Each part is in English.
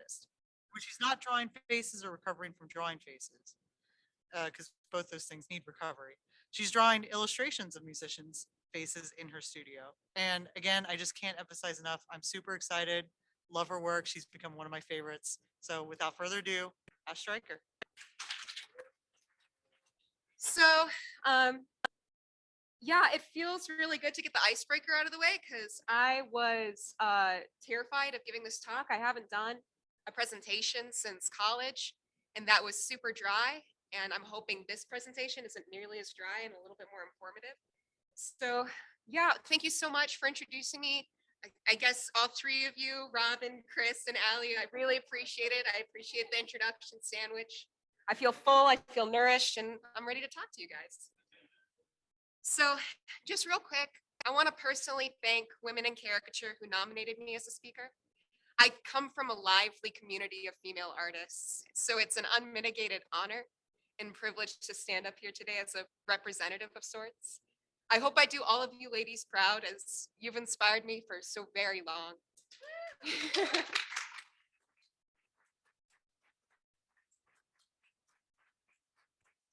artist, which she's not drawing faces or recovering from drawing faces, because both those things need recovery. She's drawing illustrations of musicians' faces in her studio. And again, I just can't emphasize enough. I'm super excited. Love her work. She's become one of my favorites. So without further ado, Ash Stryker. So, yeah, it feels really good to get the icebreaker out of the way because I was terrified of giving this talk. I haven't done a presentation since college, and that was super dry. And I'm hoping this presentation isn't nearly as dry and a little bit more informative. So, yeah, thank you so much for introducing me. I guess all three of you, Robin, Chris, and Allie, I really appreciate it. I appreciate the introduction sandwich. I feel full, I feel nourished, and I'm ready to talk to you guys. So just real quick, I want to personally thank Women in Caricature who nominated me as a speaker. I come from a lively community of female artists, so it's an unmitigated honor and privilege to stand up here today as a representative of sorts. I hope I do all of you ladies proud as you've inspired me for so very long.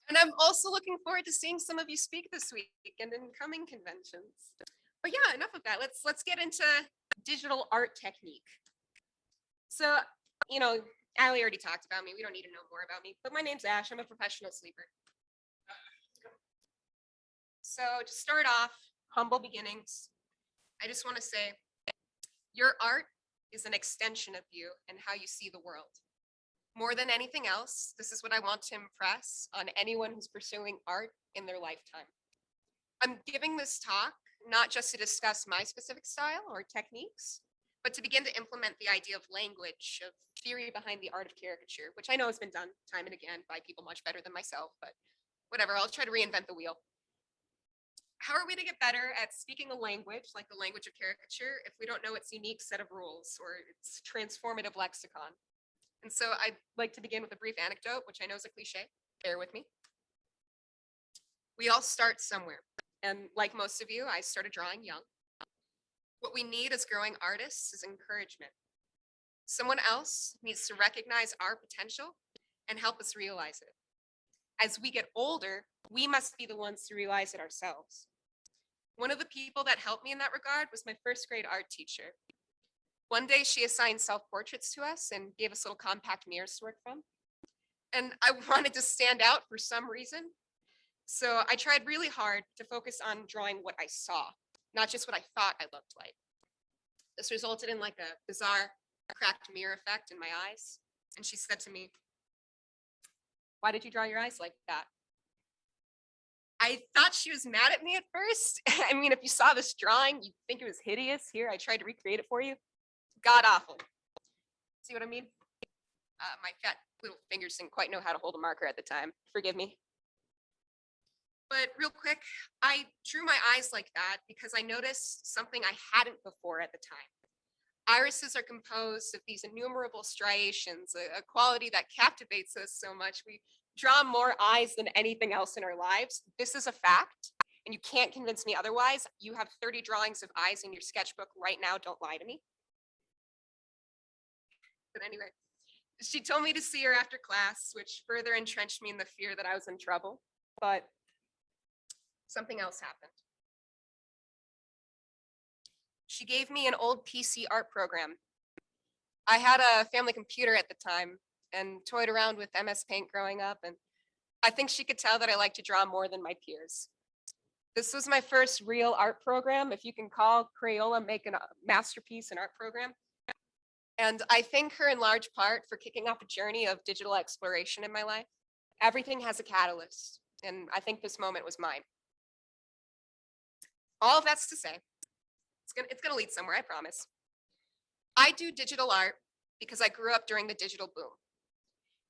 And I'm also looking forward to seeing some of you speak this week and in coming conventions. But yeah, enough of that. Let's get into digital art technique. So, you know, Allie already talked about me. We don't need to know more about me. But my name's Ash. I'm a professional sleeper. So to start off, humble beginnings. I just want to say, your art is an extension of you and how you see the world. More than anything else, this is what I want to impress on anyone who's pursuing art in their lifetime. I'm giving this talk not just to discuss my specific style or techniques, but to begin to implement the idea of language, of theory behind the art of caricature, which I know has been done time and again by people much better than myself, but whatever, I'll try to reinvent the wheel. How are we to get better at speaking a language like the language of caricature if we don't know its unique set of rules or its transformative lexicon? And so I'd like to begin with a brief anecdote, which I know is a cliche. Bear with me. We all start somewhere. And like most of you, I started drawing young. What we need as growing artists is encouragement. Someone else needs to recognize our potential and help us realize it. As we get older, we must be the ones to realize it ourselves. One of the people that helped me in that regard was my first grade art teacher. One day she assigned self-portraits to us and gave us little compact mirrors to work from. And I wanted to stand out for some reason. So I tried really hard to focus on drawing what I saw, not just what I thought I looked like. This resulted in like a bizarre cracked mirror effect in my eyes. And she said to me, "Why did you draw your eyes like that?" I thought she was mad at me at first. I mean, if you saw this drawing, you'd think it was hideous. Here, I tried to recreate it for you. God awful. See what I mean? My fat little fingers didn't quite know how to hold a marker at the time. Forgive me. But real quick, I drew my eyes like that because I noticed something I hadn't before at the time. Irises are composed of these innumerable striations, a quality that captivates us so much. We draw more eyes than anything else in our lives. This is a fact, and you can't convince me otherwise. You have 30 drawings of eyes in your sketchbook right now. Don't lie to me. But anyway, she told me to see her after class, which further entrenched me in the fear that I was in trouble. But something else happened. She gave me an old PC art program. I had a family computer at the time and toyed around with MS Paint growing up, and I think she could tell that I like to draw more than my peers. This was my first real art program, if you can call Crayola making a masterpiece an art program. And I thank her in large part for kicking off a journey of digital exploration in my life. Everything has a catalyst, and I think this moment was mine. All of that's to say, it's gonna lead somewhere, I promise. I do digital art because I grew up during the digital boom.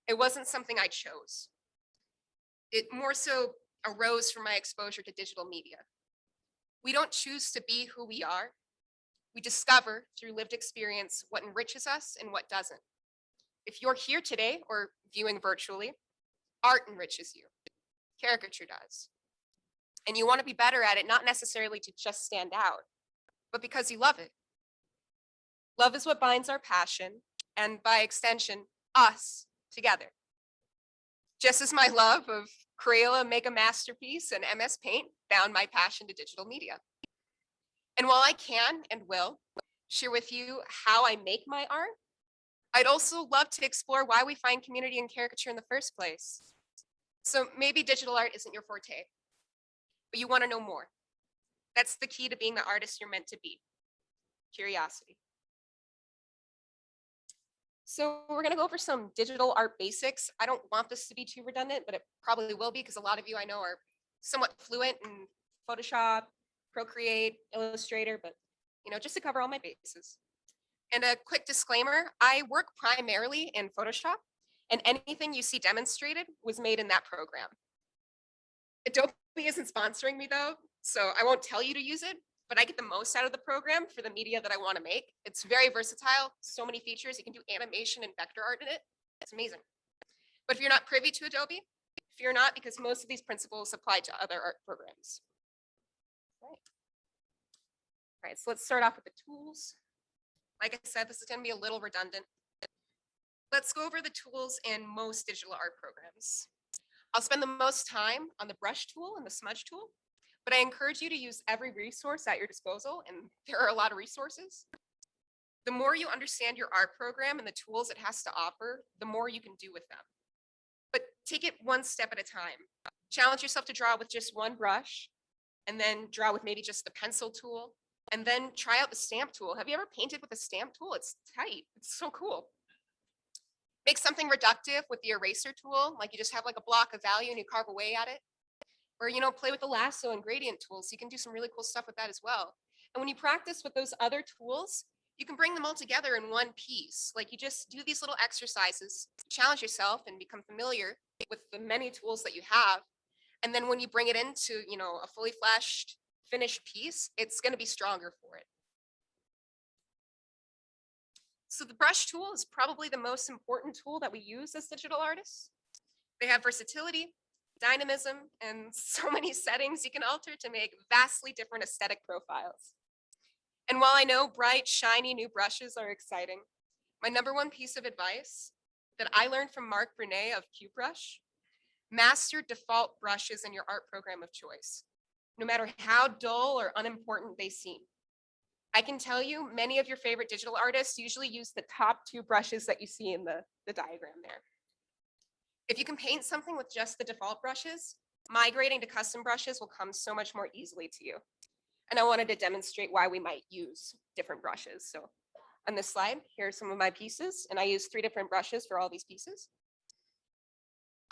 It wasn't something I chose. It more so arose from my exposure to digital media. We don't choose to be who we are. We discover through lived experience what enriches us and what doesn't. If you're here today or viewing virtually, art enriches you. Caricature does. And you want to be better at it, not necessarily to just stand out, but because you love it. Love is what binds our passion, and by extension, us together. Just as my love of Crayola Make a Masterpiece and MS Paint found my passion to digital media. And while I can and will share with you how I make my art, I'd also love to explore why we find community in caricature in the first place. So maybe digital art isn't your forte, but you want to know more. That's the key to being the artist you're meant to be: curiosity. So we're going to go over some digital art basics. I don't want this to be too redundant, but it probably will be, because a lot of you I know are somewhat fluent in Photoshop, Procreate, Illustrator, but just to cover all my bases. And a quick disclaimer, I work primarily in Photoshop, and anything you see demonstrated was made in that program. Adobe isn't sponsoring me though, so I won't tell you to use it, but I get the most out of the program for the media that I want to make. It's very versatile, so many features. You can do animation and vector art in it. It's amazing. But if you're not privy to Adobe, fear not, because most of these principles apply to other art programs. All right, so let's start off with the tools. Like I said, this is going to be a little redundant. Let's go over the tools in most digital art programs. I'll spend the most time on the brush tool and the smudge tool, but I encourage you to use every resource at your disposal, and there are a lot of resources. The more you understand your art program and the tools it has to offer, the more you can do with them. But take it one step at a time. Challenge yourself to draw with just one brush, and then draw with maybe just the pencil tool, and then try out the stamp tool. Have you ever painted with a stamp tool? It's tight. It's so cool. Make something reductive with the eraser tool, like you just have like a block of value and you carve away at it. Or, play with the lasso and gradient tools. You can do some really cool stuff with that as well. And when you practice with those other tools, you can bring them all together in one piece. Like you just do these little exercises, challenge yourself and become familiar with the many tools that you have. And then when you bring it into, a fully fleshed, finished piece, it's going to be stronger for it. So the brush tool is probably the most important tool that we use as digital artists. They have versatility, dynamism, and so many settings you can alter to make vastly different aesthetic profiles. And while I know bright, shiny new brushes are exciting, my number one piece of advice that I learned from Mark Brunet of QBrush: master default brushes in your art program of choice, no matter how dull or unimportant they seem. I can tell you many of your favorite digital artists usually use the top two brushes that you see in the diagram there. If you can paint something with just the default brushes, migrating to custom brushes will come so much more easily to you. And I wanted to demonstrate why we might use different brushes. So on this slide, here are some of my pieces, and I use 3 different brushes for all these pieces.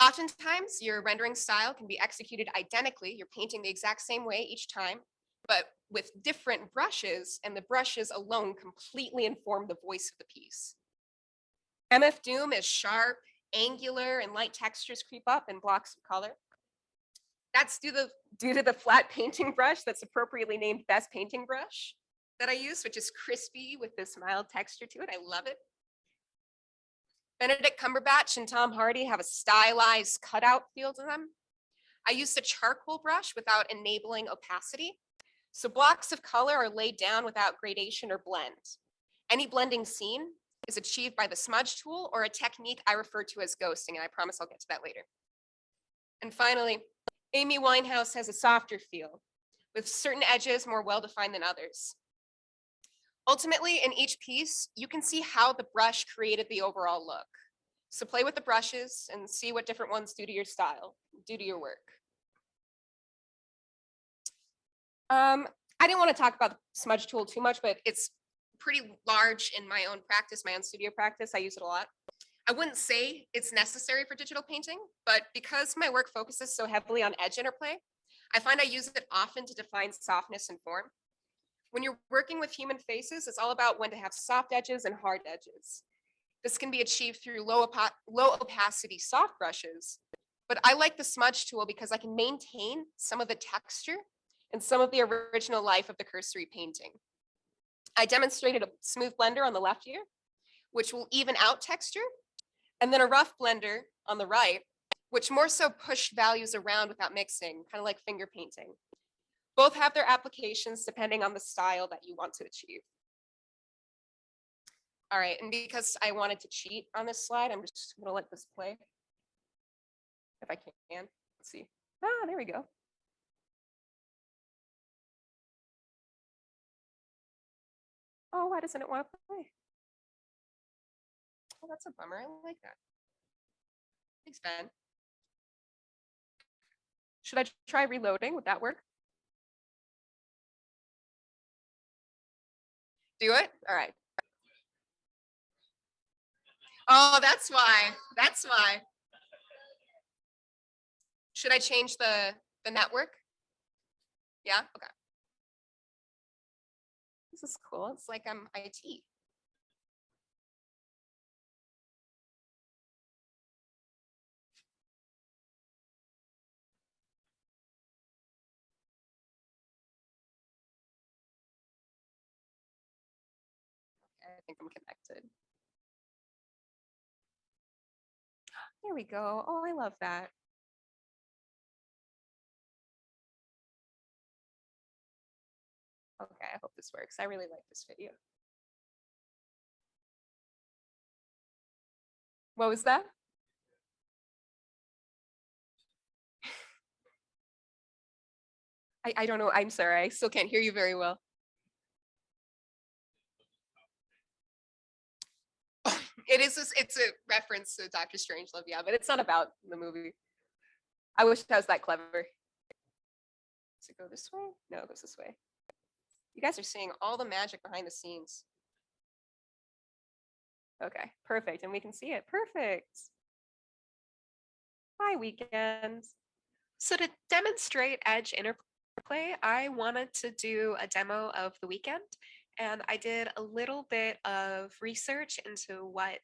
Oftentimes, your rendering style can be executed identically. You're painting the exact same way each time, but with different brushes, and the brushes alone completely inform the voice of the piece. MF Doom is sharp, angular, and light textures creep up in blocks of color. That's due to the flat painting brush that's appropriately named Best Painting Brush that I use, which is crispy with this mild texture to it. I love it. Benedict Cumberbatch and Tom Hardy have a stylized cutout feel to them. I used a charcoal brush without enabling opacity, so blocks of color are laid down without gradation or blend. Any blending seen is achieved by the smudge tool, or a technique I refer to as ghosting, and I promise I'll get to that later. And finally, Amy Winehouse has a softer feel, with certain edges more well-defined than others. Ultimately, in each piece, you can see how the brush created the overall look. So play with the brushes and see what different ones do to your style, do to your work. I didn't want to talk about the smudge tool too much, but it's pretty large in my own practice, my own studio practice. I use it a lot. I wouldn't say it's necessary for digital painting, but because my work focuses so heavily on edge interplay, I find I use it often to define softness and form. When you're working with human faces, it's all about when to have soft edges and hard edges. This can be achieved through low opacity soft brushes, but I like the smudge tool because I can maintain some of the texture and some of the original life of the cursory painting. I demonstrated a smooth blender on the left here, which will even out texture, and then a rough blender on the right, which more so push values around without mixing, kind of like finger painting. Both have their applications depending on the style that you want to achieve. All right, and because I wanted to cheat on this slide, I'm just gonna let this play. If I can, let's see. Ah, there we go. Oh, why doesn't it want to play? Oh, that's a bummer. I like that. Thanks, Ben. Should I try reloading? Would that work? Do it? All right. Oh, that's why. That's why. Should I change the network? Yeah? Okay. This is cool. It's like I'm IT. I think I'm connected. There we go. Oh, I love that. Okay, I hope this works. I really like this video. What was that? I don't know. I'm sorry. I still can't hear you very well. It's a reference to Doctor Strangelove, yeah, but it's not about the movie. I wish I was that clever. Does it go this way? No, it goes this way. You guys are seeing all the magic behind the scenes. Okay, perfect. And we can see it. Perfect. Hi, Weekend. So to demonstrate edge interplay, I wanted to do a demo of the Weekend, and I did a little bit of research into what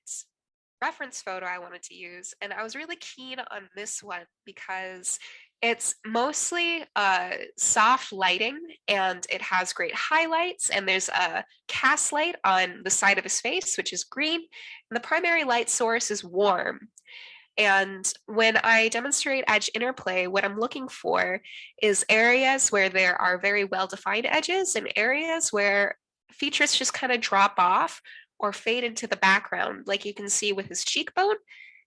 reference photo I wanted to use, and I was really keen on this one because it's mostly soft lighting and it has great highlights, and there's a cast light on the side of his face, which is green, and the primary light source is warm. And when I demonstrate edge interplay, what I'm looking for is areas where there are very well-defined edges and areas where features just kind of drop off or fade into the background, like you can see with his cheekbone,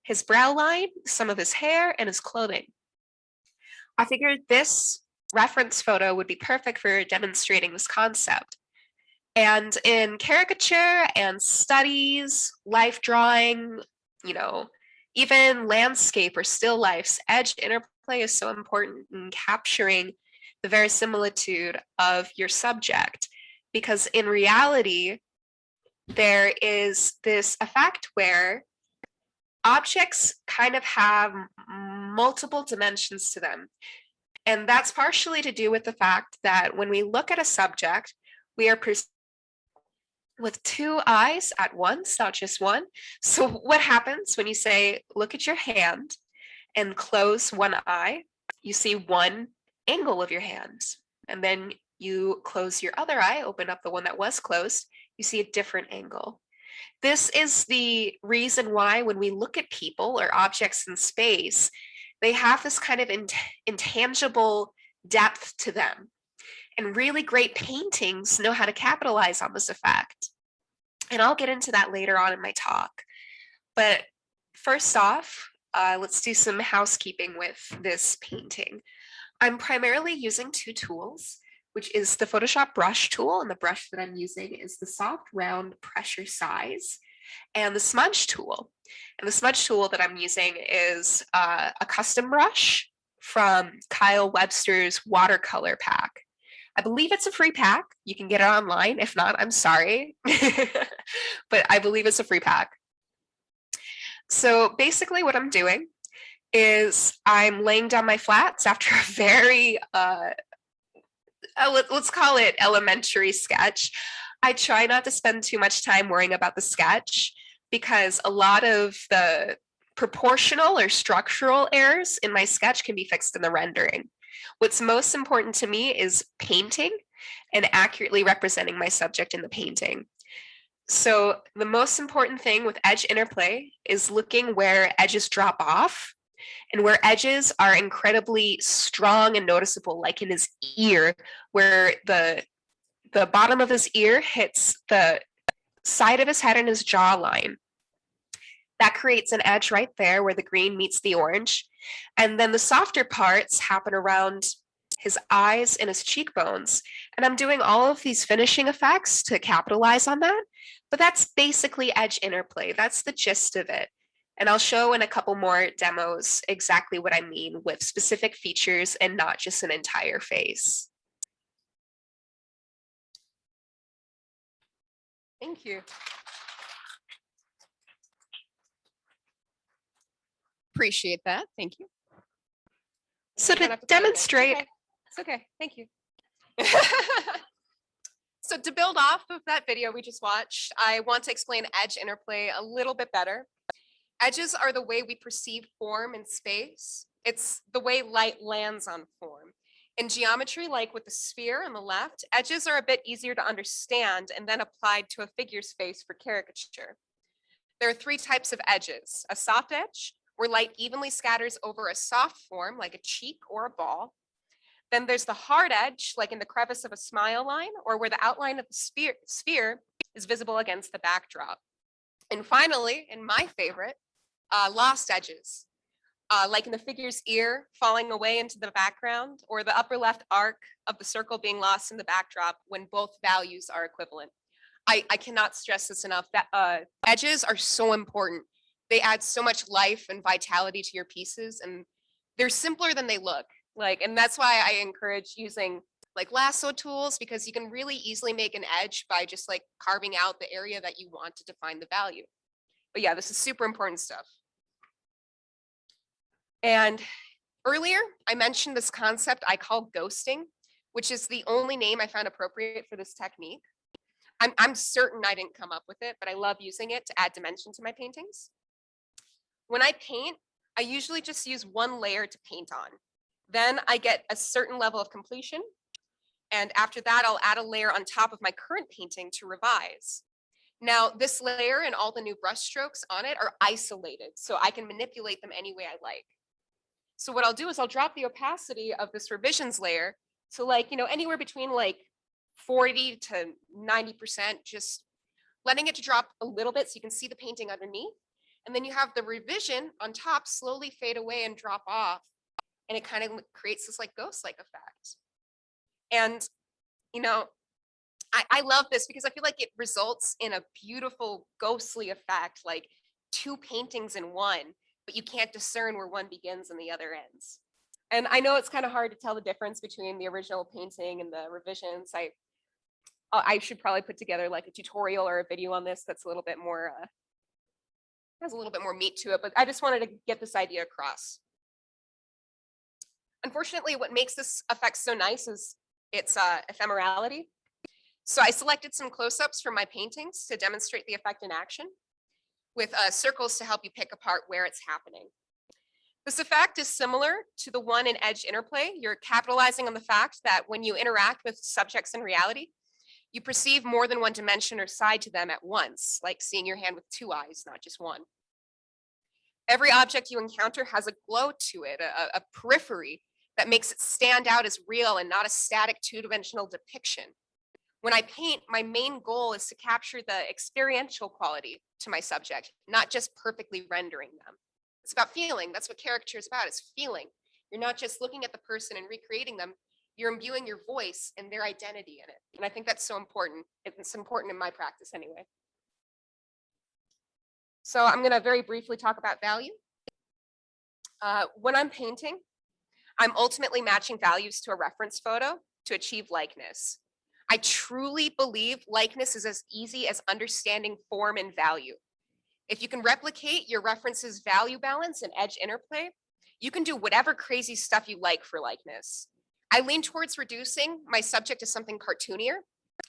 his brow line, some of his hair, and his clothing. I figured this reference photo would be perfect for demonstrating this concept. And in caricature and studies, life drawing, even landscape or still lifes, edge interplay is so important in capturing the verisimilitude of your subject. Because in reality, there is this effect where objects kind of have multiple dimensions to them. And that's partially to do with the fact that when we look at a subject, we are with two eyes at once, not just one. So what happens when you say, look at your hand and close one eye? You see one angle of your hand. And then you close your other eye, open up the one that was closed, you see a different angle. This is the reason why when we look at people or objects in space, they have this kind of intangible depth to them. And really great paintings know how to capitalize on this effect. And I'll get into that later on in my talk. But first off, let's do some housekeeping with this painting. I'm primarily using two tools, which is the Photoshop brush tool, and the brush that I'm using is the soft round pressure size, and the smudge tool. And the smudge tool that I'm using is a custom brush from Kyle Webster's watercolor pack. I believe it's a free pack. You can get it online. If not, I'm sorry. But I believe it's a free pack. So basically what I'm doing is I'm laying down my flats after a very, let's call it elementary sketch. I try not to spend too much time worrying about the sketch because a lot of the proportional or structural errors in my sketch can be fixed in the rendering. What's most important to me is painting and accurately representing my subject in the painting. So the most important thing with edge interplay is looking where edges drop off and where edges are incredibly strong and noticeable, like in his ear, where the bottom of his ear hits the side of his head and his jawline. That creates an edge right there where the green meets the orange. And then the softer parts happen around his eyes and his cheekbones. And I'm doing all of these finishing effects to capitalize on that. But that's basically edge interplay. That's the gist of it. And I'll show in a couple more demos exactly what I mean with specific features and not just an entire face. Thank you. Appreciate that. Thank you. So to demonstrate, it's okay. Thank you. So to build off of that video we just watched, I want to explain edge interplay a little bit better. Edges are the way we perceive form in space. It's the way light lands on form. In geometry, like with the sphere on the left, edges are a bit easier to understand and then applied to a figure's face for caricature. There are three types of edges: a soft edge, where light evenly scatters over a soft form like a cheek or a ball. Then there's the hard edge, like in the crevice of a smile line, or where the outline of the sphere is visible against the backdrop. And finally, and my favorite, lost edges, like in the figure's ear falling away into the background, or the upper left arc of the circle being lost in the backdrop when both values are equivalent. I cannot stress this enough, that edges are so important. They add so much life and vitality to your pieces, and they're simpler than they look. And that's why I encourage using like lasso tools, because you can really easily make an edge by just like carving out the area that you want to define the value. But yeah, this is super important stuff. And earlier I mentioned this concept I call ghosting, which is the only name I found appropriate for this technique. I'm certain I didn't come up with it, but I love using it to add dimension to my paintings. When I paint, I usually just use one layer to paint on. Then I get a certain level of completion. And after that, I'll add a layer on top of my current painting to revise. Now, this layer and all the new brush strokes on it are isolated, so I can manipulate them any way I like. So what I'll do is I'll drop the opacity of this revisions layer to anywhere between 40 to 90%, just letting it to drop a little bit so you can see the painting underneath. And then you have the revision on top slowly fade away and drop off. And it kind of creates this ghost-like effect. And, I love this because I feel like it results in a beautiful ghostly effect, like two paintings in one, but you can't discern where one begins and the other ends. And I know it's kind of hard to tell the difference between the original painting and the revisions. I should probably put together a tutorial or a video on this that's a little bit more, has a little bit more meat to it, but I just wanted to get this idea across. Unfortunately, what makes this effect so nice is its ephemerality. So I selected some close-ups from my paintings to demonstrate the effect in action, with circles to help you pick apart where it's happening. This effect is similar to the one in edge interplay. You're capitalizing on the fact that when you interact with subjects in reality, you perceive more than one dimension or side to them at once, like seeing your hand with two eyes, not just one. Every object you encounter has a glow to it, a periphery that makes it stand out as real and not a static two-dimensional depiction. When I paint, my main goal is to capture the experiential quality to my subject, not just perfectly rendering them. It's about feeling. That's what caricature is about, is feeling. You're not just looking at the person and recreating them, you're imbuing your voice and their identity in it. And I think that's so important. It's important in my practice anyway. So I'm gonna very briefly talk about value. When I'm painting, I'm ultimately matching values to a reference photo to achieve likeness. I truly believe likeness is as easy as understanding form and value. If you can replicate your reference's value balance and edge interplay, you can do whatever crazy stuff you like for likeness. I lean towards reducing my subject to something cartoonier,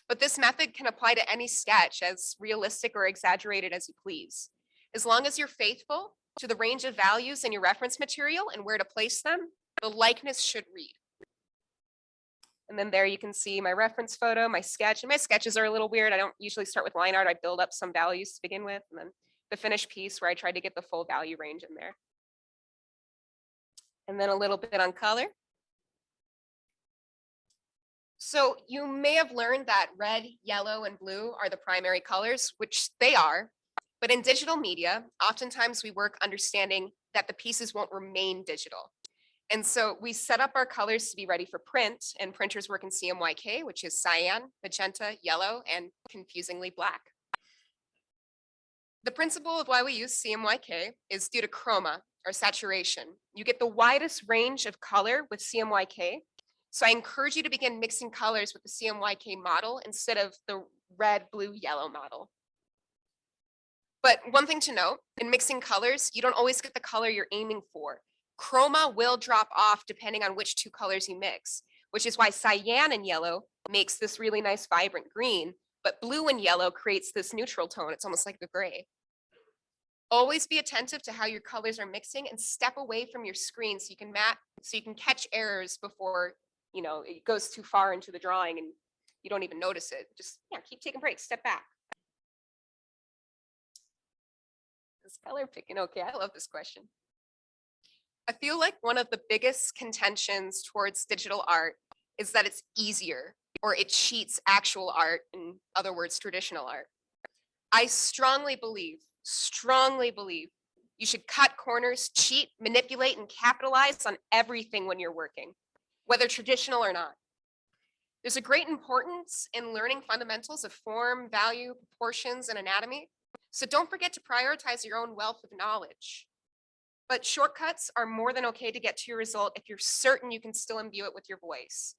but this method can apply to any sketch, as realistic or exaggerated as you please. As long as you're faithful to the range of values in your reference material and where to place them, the likeness should read. And then there you can see my reference photo, my sketch, and my sketches are a little weird. I don't usually start with line art. I build up some values to begin with, and then the finished piece where I tried to get the full value range in there. And then a little bit on color. So you may have learned that red, yellow, and blue are the primary colors, which they are. But in digital media, oftentimes we work understanding that the pieces won't remain digital. And so we set up our colors to be ready for print, and printers work in CMYK, which is cyan, magenta, yellow, and confusingly black. The principle of why we use CMYK is due to chroma, or saturation. You get the widest range of color with CMYK. So I encourage you to begin mixing colors with the CMYK model instead of the red, blue, yellow model. But one thing to note, in mixing colors, you don't always get the color you're aiming for. Chroma will drop off depending on which two colors you mix, which is why cyan and yellow makes this really nice vibrant green, but blue and yellow creates this neutral tone. It's almost like a gray. Always be attentive to how your colors are mixing and step away from your screen so you can catch errors before it goes too far into the drawing and you don't even notice it. Just keep taking breaks, step back. This color picking, okay, I love this question. I feel like one of the biggest contentions towards digital art is that it's easier or it cheats actual art, in other words, traditional art. I strongly believe you should cut corners, cheat, manipulate, and capitalize on everything when you're working, whether traditional or not. There's a great importance in learning fundamentals of form, value, proportions, and anatomy. So don't forget to prioritize your own wealth of knowledge. But shortcuts are more than okay to get to your result if you're certain you can still imbue it with your voice.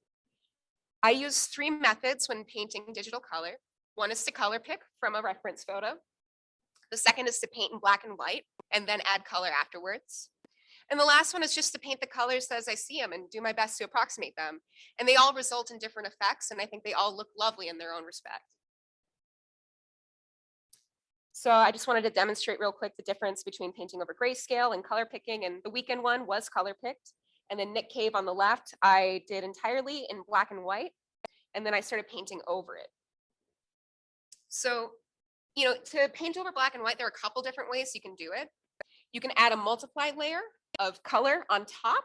I use 3 methods when painting digital color. One is to color pick from a reference photo. The second is to paint in black and white and then add color afterwards. And the last one is just to paint the colors as I see them and do my best to approximate them. And they all result in different effects, and I think they all look lovely in their own respect. So I just wanted to demonstrate real quick the difference between painting over grayscale and color picking. And the weekend one was color picked. And then Nick Cave on the left, I did entirely in black and white. And then I started painting over it. So, to paint over black and white, there are a couple different ways you can do it. You can add a multiplied layer of color on top,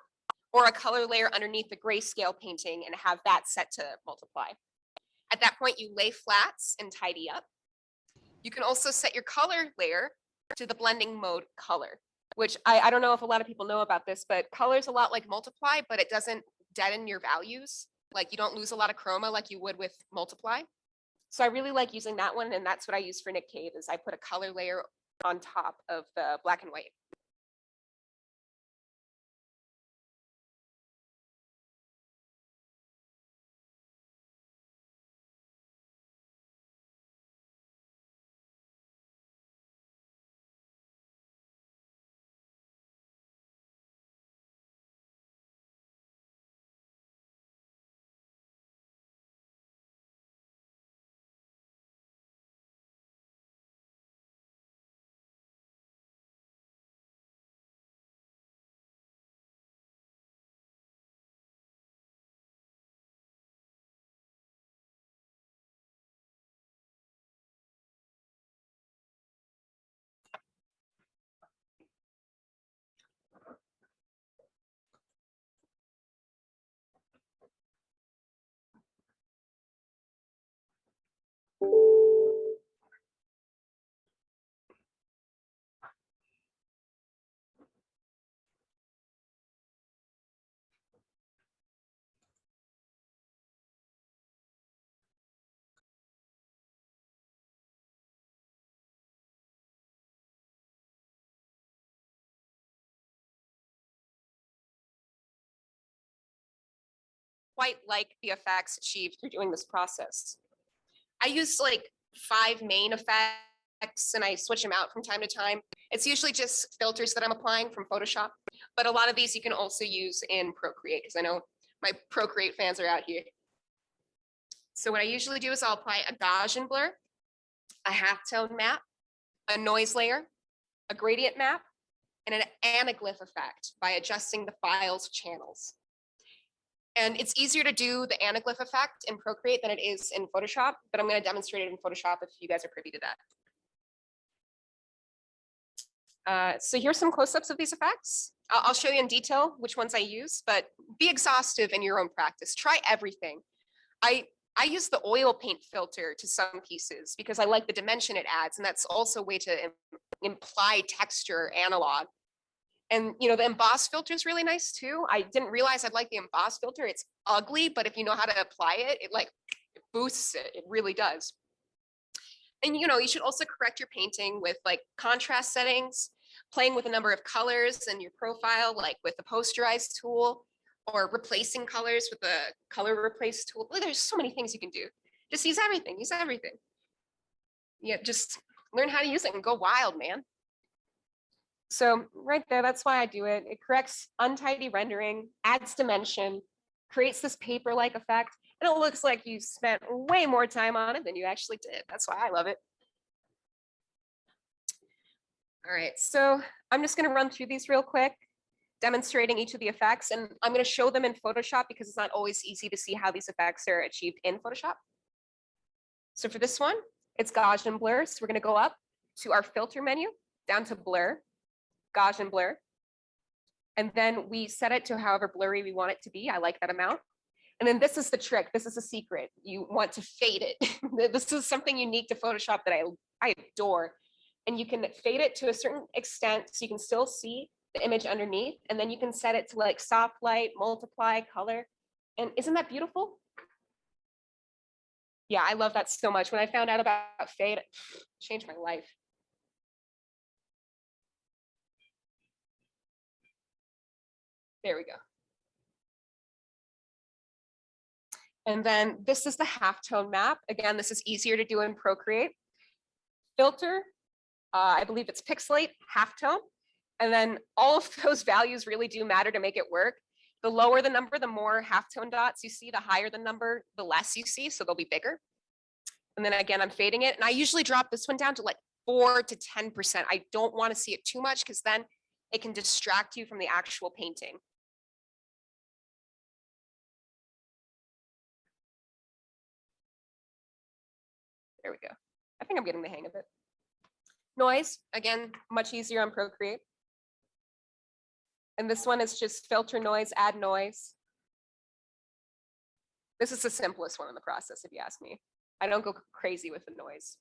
or a color layer underneath the grayscale painting and have that set to multiply. At that point, you lay flats and tidy up. You can also set your color layer to the blending mode color, which I don't know if a lot of people know about this, but color is a lot like multiply, but it doesn't deaden your values. Like you don't lose a lot of chroma like you would with multiply. So I really like using that one, and that's what I use for Nick Cave is I put a color layer on top of the black and white. Quite like the effects achieved through doing this process. I use like 5 main effects and I switch them out from time to time. It's usually just filters that I'm applying from Photoshop, but a lot of these you can also use in Procreate because I know my Procreate fans are out here. So what I usually do is I'll apply a Gaussian blur, a halftone map, a noise layer, a gradient map, and an anaglyph effect by adjusting the file's channels. And it's easier to do the anaglyph effect in Procreate than it is in Photoshop, but I'm going to demonstrate it in Photoshop if you guys are privy to that. So here's some close-ups of these effects. I'll show you in detail which ones I use, but be exhaustive in your own practice. Try everything. I use the oil paint filter to some pieces because I like the dimension it adds, and that's also a way to imply texture analog. And you know, the emboss filter is really nice too. I didn't realize I'd like the emboss filter. It's ugly, but if you know how to apply it, it boosts it. It really does. And you know, you should also correct your painting with like contrast settings, playing with a number of colors in your profile, like with the posterize tool, or replacing colors with the color replace tool. There's so many things you can do. Just use everything, use everything. Yeah, just learn how to use it and go wild, man. So right there, that's why I do it. It corrects untidy rendering, adds dimension, creates this paper-like effect, and it looks like you spent way more time on it than you actually did. That's why I love it. All right, so I'm just gonna run through these real quick, demonstrating each of the effects, and I'm gonna show them in Photoshop because it's not always easy to see how these effects are achieved in Photoshop. So for this one, it's Gaussian blur. So we're gonna go up to our filter menu, down to blur, Gaussian blur. And then we set it to however blurry we want it to be. I like that amount. And then this is the trick. This is a secret. You want to fade it. This is something unique to Photoshop that I adore. And you can fade it to a certain extent so you can still see the image underneath. And then you can set it to like soft light, multiply, color. And isn't that beautiful? Yeah, I love that so much. When I found out about fade, it changed my life. There we go. And then this is the halftone map. Again, this is easier to do in Procreate. Filter, I believe it's pixelate, halftone. And then all of those values really do matter to make it work. The lower the number, the more halftone dots you see, the higher the number, the less you see, so they'll be bigger. And then again, I'm fading it. And I usually drop this one down to like 4 to 10%. I don't want to see it too much because then it can distract you from the actual painting. There we go. I think I'm getting the hang of it. Noise, again, much easier on Procreate. And this one is just filter noise, add noise. This is the simplest one in the process, if you ask me. I don't go crazy with the noise.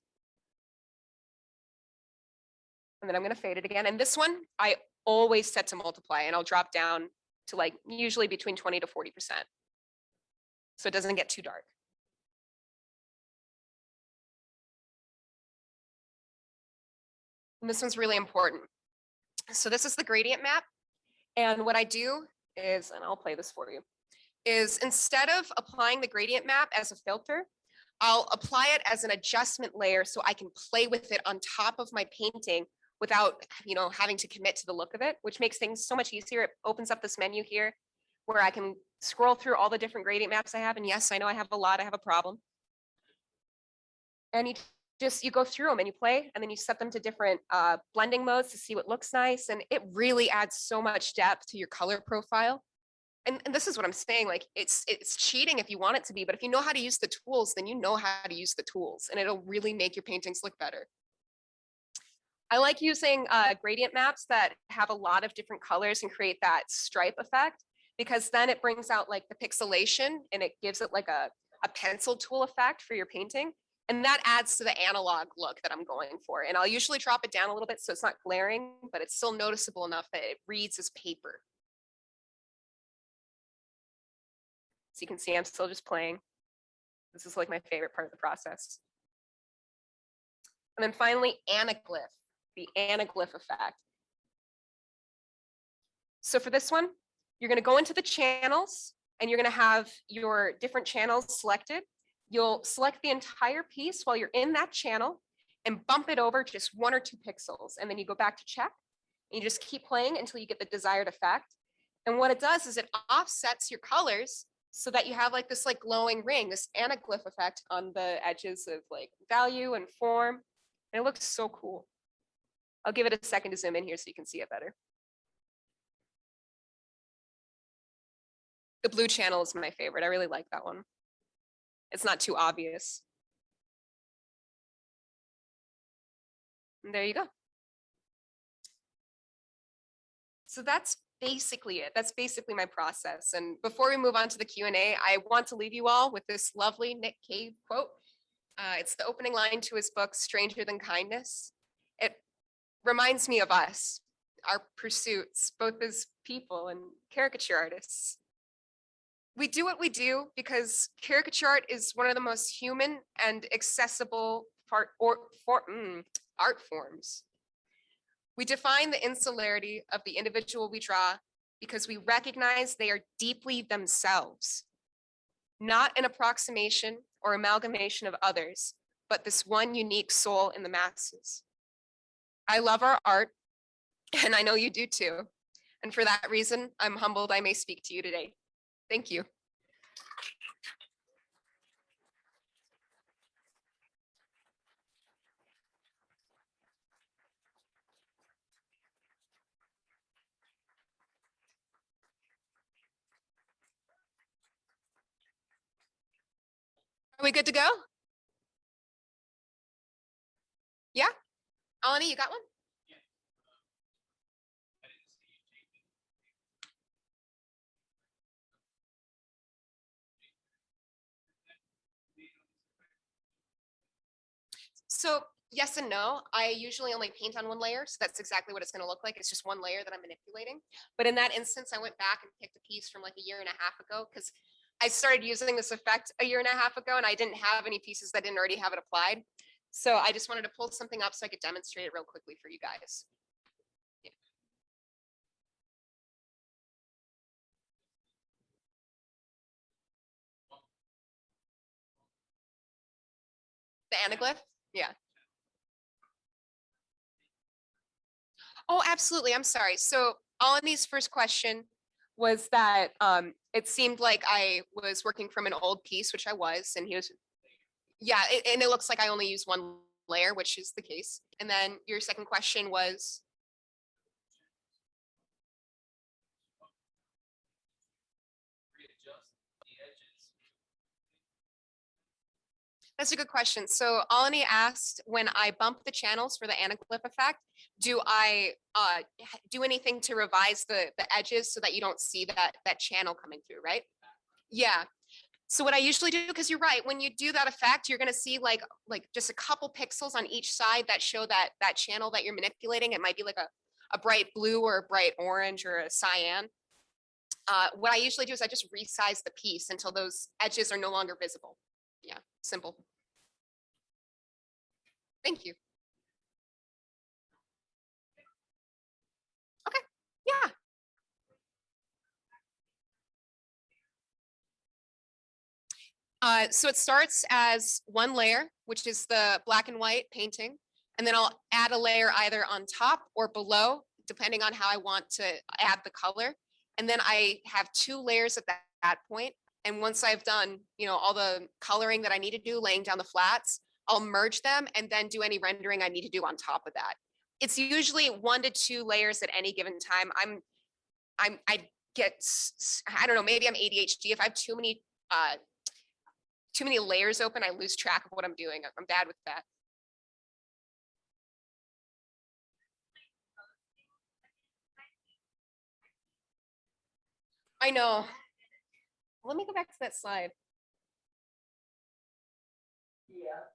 And then I'm gonna fade it again. And this one, I always set to multiply, and I'll drop down to like usually between 20 to 40%. So it doesn't get too dark. And this one's really important. So this is the gradient map. And what I do is, and I'll play this for you, is instead of applying the gradient map as a filter, I'll apply it as an adjustment layer so I can play with it on top of my painting without, you know, having to commit to the look of it, which makes things so much easier. It opens up this menu here where I can scroll through all the different gradient maps I have. And yes, I know I have a lot, I have a problem. And you go through them and you play, and then you set them to different blending modes to see what looks nice. And it really adds so much depth to your color profile. And this is what I'm saying, like it's cheating if you want it to be, but if you know how to use the tools, then you know how to use the tools, and it'll really make your paintings look better. I like using gradient maps that have a lot of different colors and create that stripe effect, because then it brings out like the pixelation and it gives it like a pencil tool effect for your painting. And that adds to the analog look that I'm going for. And I'll usually drop it down a little bit so it's not glaring, but it's still noticeable enough that it reads as paper. So you can see I'm still just playing. This is like my favorite part of the process. And then finally, anaglyph, the anaglyph effect. So for this one, you're gonna go into the channels and you're gonna have your different channels selected. You'll select the entire piece while you're in that channel and bump it over just 1 or 2 pixels. And then you go back to check and you just keep playing until you get the desired effect. And what it does is it offsets your colors so that you have like this like glowing ring, this anaglyph effect on the edges of like value and form. And it looks so cool. I'll give it a second to zoom in here so you can see it better. The blue channel is my favorite. I really like that one. It's not too obvious. And there you go. So that's basically it. That's basically my process. And before we move on to the Q&A, I want to leave you all with this lovely Nick Cave quote. It's the opening line to his book, Stranger Than Kindness. It reminds me of us, our pursuits, both as people and caricature artists. We do what we do because caricature art is one of the most human and accessible art forms. We define the insularity of the individual we draw because we recognize they are deeply themselves, not an approximation or amalgamation of others, but this one unique soul in the masses. I love our art, and I know you do too. And for that reason, I'm humbled I may speak to you today. Thank you. Are we good to go? Yeah? Alani, you got one? So yes and no. I usually only paint on one layer, so that's exactly what it's going to look like. It's just one layer that I'm manipulating. But in that instance, I went back and picked a piece from like a year and a half ago because I started using this effect a year and a half ago, and I didn't have any pieces that didn't already have it applied. So I just wanted to pull something up so I could demonstrate it real quickly for you guys. Yeah. The anaglyph? Yeah. Oh, absolutely. I'm sorry. So Alani's first question was that it seemed like I was working from an old piece, which I was, and he was, yeah, and it looks like I only use one layer, which is the case. And then your second question was, that's a good question. So Alani asked, when I bump the channels for the anaglyph effect, do I do anything to revise the edges so that you don't see that channel coming through, right? Yeah. So what I usually do, because you're right, when you do that effect, you're going to see like just a couple pixels on each side that show that channel that you're manipulating. It might be like a bright blue or a bright orange or a cyan. What I usually do is I just resize the piece until those edges are no longer visible. Yeah, simple. Thank you. Okay, yeah. So it starts as one layer, which is the black and white painting. And then I'll add a layer either on top or below, depending on how I want to add the color. And then I have two layers at that point. And once I've done, all the coloring that I need to do, laying down the flats, I'll merge them and then do any rendering I need to do on top of that. It's usually 1 to 2 layers at any given time. I don't know, maybe I'm ADHD. If I have too many layers open, I lose track of what I'm doing. I'm bad with that. I know. Let me go back to that slide. Yeah.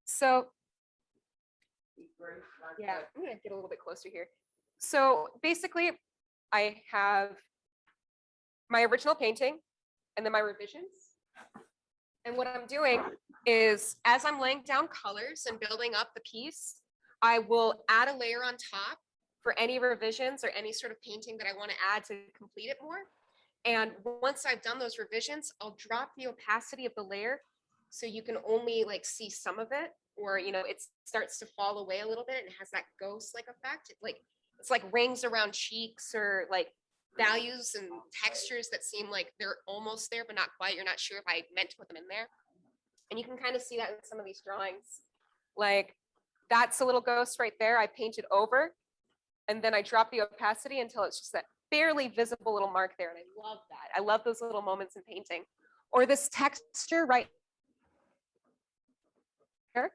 So, yeah, I'm gonna get a little bit closer here. So basically, I have my original painting and then my revisions. And what I'm doing is, as I'm laying down colors and building up the piece, I will add a layer on top for any revisions or any sort of painting that I want to add to complete it more. And once I've done those revisions, I'll drop the opacity of the layer so you can only like see some of it, or it starts to fall away a little bit and it has that ghost-like effect. It's like rings around cheeks, or like values and textures that seem like they're almost there but not quite. You're not sure if I meant to put them in there. And you can kind of see that in some of these drawings. Like that's a little ghost right there. I painted over and then I drop the opacity until it's just that barely visible little mark there. And I love that. I love those little moments in painting. Or this texture right here.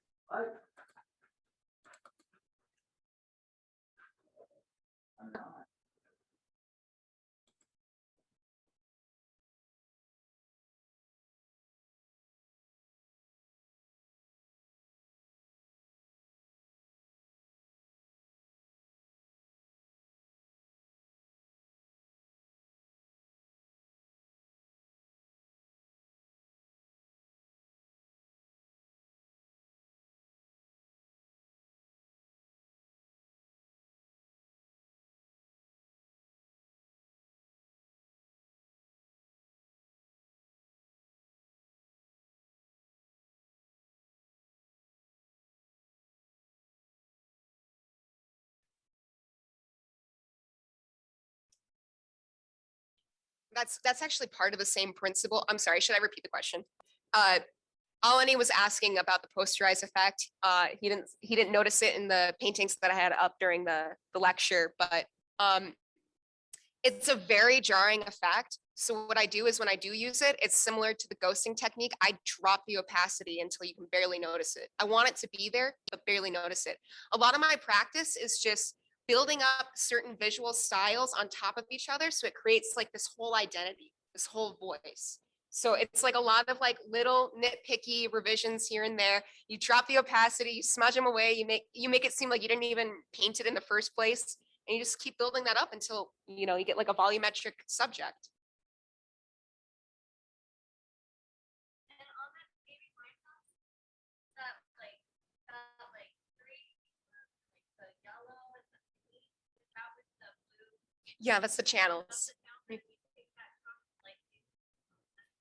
That's actually part of the same principle. I'm sorry, should I repeat the question? Alani was asking about the posterized effect. He didn't notice it in the paintings that I had up during the lecture, but it's a very jarring effect. So what I do is when I do use it, it's similar to the ghosting technique. I drop the opacity until you can barely notice it. I want it to be there, but barely notice it. A lot of my practice is just building up certain visual styles on top of each other. So it creates like this whole identity, this whole voice. So it's like a lot of like little nitpicky revisions here and there. You drop the opacity, you smudge them away, you make it seem like you didn't even paint it in the first place. And you just keep building that up until, you know, you get like a volumetric subject. Yeah, that's the channels.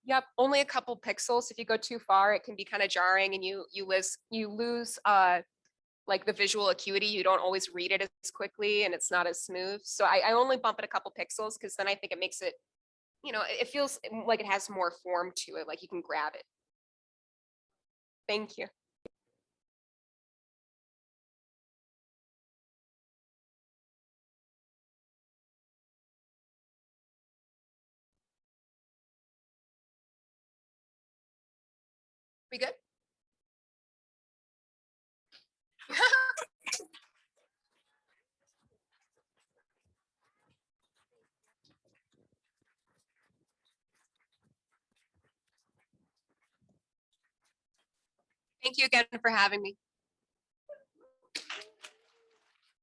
Yep, only a couple pixels. If you go too far, it can be kind of jarring and you lose like the visual acuity. You don't always read it as quickly and it's not as smooth. So I only bump it a couple pixels because then I think it makes it, you know, it feels like it has more form to it, like you can grab it. Thank you. We good? Thank you again for having me.